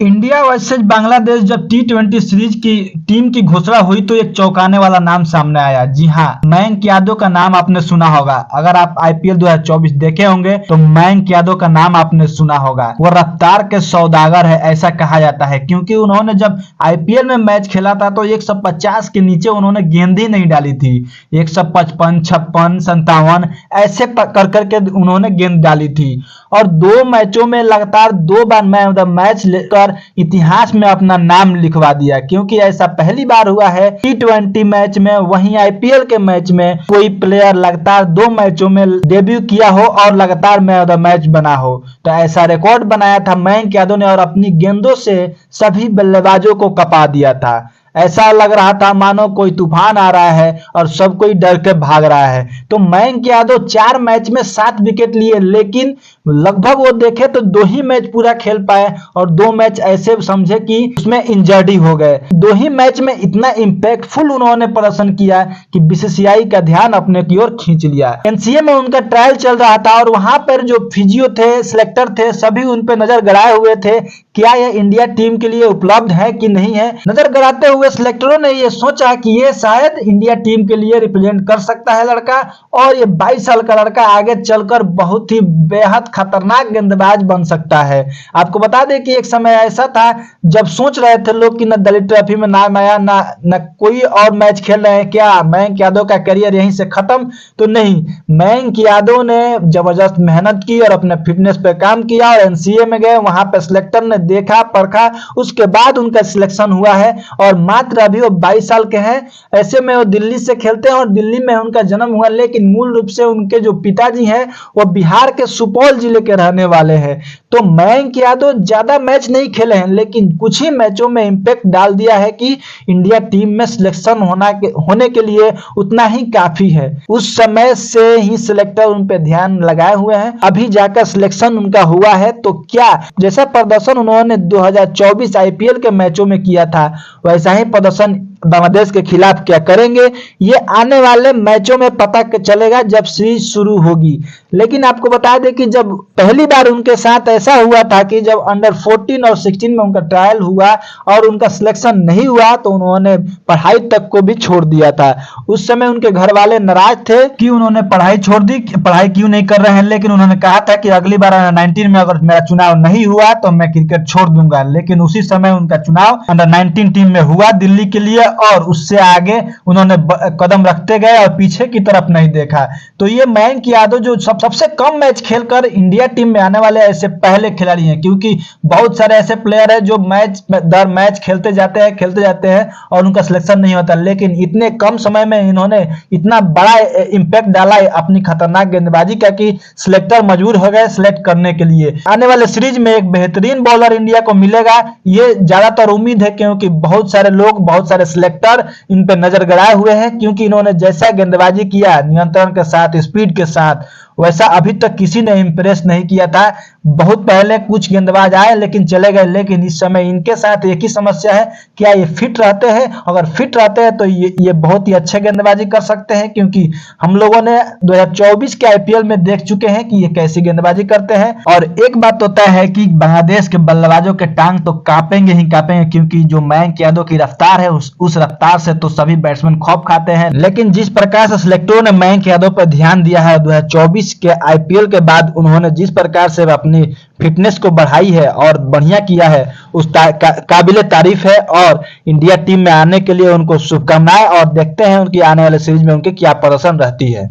India versus Bangladesh जब टी20 series की team की घोषणा हुई तो एक चौंकाने वाला नाम सामने आया। जी हाँ, मयंक यादव का नाम आपने सुना होगा। अगर आप आईपीएल 2024 देखे होंगे तो मयंक यादव का नाम आपने सुना होगा। वो रफ्तार के सौदागर है ऐसा कहा जाता है, क्योंकि उन्होंने जब आईपीएल में मैच खेला था तो 150 के नीचे उन्होंने गेंद ही नहीं डाली थी। 155, 56, 57 ऐसे कर करके उन्होंने गेंद डाली थी और 2 मैचों में लगातार 2 बार मैन ऑफ द मैच लेकर इतिहास में अपना नाम लिखवा दिया। क्योंकि ऐसा पहली बार हुआ है टी20 मैच में, वहीं आईपीएल के मैच में कोई प्लेयर लगातार 2 मैचों में डेब्यू किया हो और लगातार मैन ऑफ द मैच बना हो। तो ऐसा रिकॉर्ड बनाया था मयंक यादव ने और अपनी गेंदों से सभी बल्लेबाजों को कपा दिया था। ऐसा लग रहा था मानो कोई तूफान आ रहा है और सब कोई डर के भाग रहा है। तो मयंक यादव 4 मैच में 7 विकेट लिए, लेकिन लगभग वो देखे तो 2 ही मैच पूरा खेल पाए और 2 मैच ऐसे समझे कि उसमें इंजर्ड ही हो गए। 2 ही मैच में इतना इम्पैक्टफुल उन्होंने प्रदर्शन किया कि बीसीसीआई का ध्यान अपने की ओर खींच लिया। एनसीए में उनका ट्रायल चल रहा था और वहां पर जो फिजियो थे, सिलेक्टर थे, सभी उन पर नजर गड़ाए हुए थे क्या यह इंडिया टीम के लिए उपलब्ध है कि नहीं है। नजर गड़ाते हुए सिलेक्टरों ने यह सोचा कि यह शायद इंडिया टीम के लिए रिप्रेजेंट कर सकता है लड़का, और ये 22 साल का लड़का आगे चलकर बहुत ही बेहद खतरनाक गेंदबाज बन सकता है। आपको बता दें कि एक समय ऐसा था जब सोच रहे थे लोग कि न दलित ट्रॉफी में नाम आया, न कोई और मैच खेल रहे हैं, क्या मयंक यादव का करियर यहीं से खत्म। तो नहीं, मयंक यादव ने जबरदस्त मेहनत की और अपने फिटनेस पे काम किया और एनसीए में गए। वहां पे सिलेक्टर ने देखा परखा, उसके बाद उनका सिलेक्शन हुआ है और मात्र अभी वो 22 साल के हैं। ऐसे में वो दिल्ली से खेलते हैं और दिल्ली में उनका जन्म हुआ, लेकिन मूल रूप से उनके जो पिताजी हैं वो बिहार के सुपौल जिले के रहने वाले हैं। तो मयंक यादव ज्यादा मैच नहीं खेले हैं, लेकिन कुछ ही मैचों में इंपैक्ट डाल दिया है कि इंडिया टीम में सिलेक्शन होने के लिए उतना ही काफी है। उस समय से ही सिलेक्टर उन पे ध्यान लगाए हुए हैं, अभी जाकर सिलेक्शन उनका हुआ है। तो क्या जैसा प्रदर्शन उन्होंने 2024 आईपीएल के मैचों में किया था वैसा ही प्रदर्शन बांग्लादेश के खिलाफ क्या करेंगे, ये आने वाले मैचों में पता चलेगा जब सीरीज शुरू होगी। लेकिन आपको बता दें कि जब पहली बार उनके साथ ऐसा हुआ था कि जब अंडर 14 और 16 में उनका ट्रायल हुआ और उनका सिलेक्शन नहीं हुआ तो उन्होंने पढ़ाई तक को भी छोड़ दिया था। उस समय उनके घर वाले नाराज थे कि उन्होंने पढ़ाई छोड़ दी, पढ़ाई क्यों नहीं कर रहे हैं, लेकिन उन्होंने कहा था कि अगली बार अंडर 19 में अगर मेरा चुनाव नहीं हुआ तो मैं क्रिकेट छोड़ दूंगा। लेकिन उसी समय उनका चुनाव अंडर 19 टीम में हुआ दिल्ली के लिए और उससे आगे उन्होंने कदम रखते गए और पीछे की तरफ नहीं देखा। तो ये मयंक यादव जो सबसे कम मैच खेलकर इंडिया टीम में आने वाले ऐसे पहले खिलाड़ी हैं, क्योंकि बहुत सारे ऐसे प्लेयर हैं जो मैच दर मैच खेलते जाते हैं और उनका सिलेक्शन नहीं होता, लेकिन इतने कम समय में इन्होंने इतना बड़ा इंपैक्ट डाला अपनी खतरनाक गेंदबाजी का कि सिलेक्टर मजबूर हो गए सिलेक्ट करने के लिए। आने वाले सीरीज में एक बेहतरीन बॉलर इंडिया को मिलेगा, ये ज्यादातर उम्मीद है, क्योंकि बहुत सारे लोग, बहुत सारे सिलेक्टर इन पे नजर गड़ाए हुए हैं। क्योंकि इन्होंने जैसा गेंदबाजी किया नियंत्रण के साथ, स्पीड के साथ, वैसा अभी तक किसी ने इंप्रेस नहीं किया था। बहुत पहले कुछ गेंदबाज आए लेकिन चले गए, लेकिन इस समय इनके साथ एक ही समस्या है, क्या ये फिट रहते हैं। अगर फिट रहते हैं तो ये बहुत ही अच्छे गेंदबाजी कर सकते हैं, क्योंकि हम लोगों ने 2024 के आईपीएल में देख चुके हैं कि ये कैसी गेंदबाजी करते हैं। और एक बात तो तय है कि बांग्लादेश के बल्लेबाजों के टांग तो कांपेंगे ही कांपेंगे, क्योंकि जो मयंक यादव की रफ्तार है उस रफ्तार से तो सभी बैट्समैन खौफ खाते हैं। लेकिन जिस प्रकार से सिलेक्टरों ने मयंक यादव पर ध्यान दिया है 2024 के आईपीएल के बाद, उन्होंने जिस प्रकार से अपनी फिटनेस को बढ़ाई है और बढ़िया किया है, उस काबिले तारीफ है। और इंडिया टीम में आने के लिए उनको शुभकामनाएं और देखते हैं उनकी आने वाले सीरीज में उनकी क्या प्रदर्शन रहती है।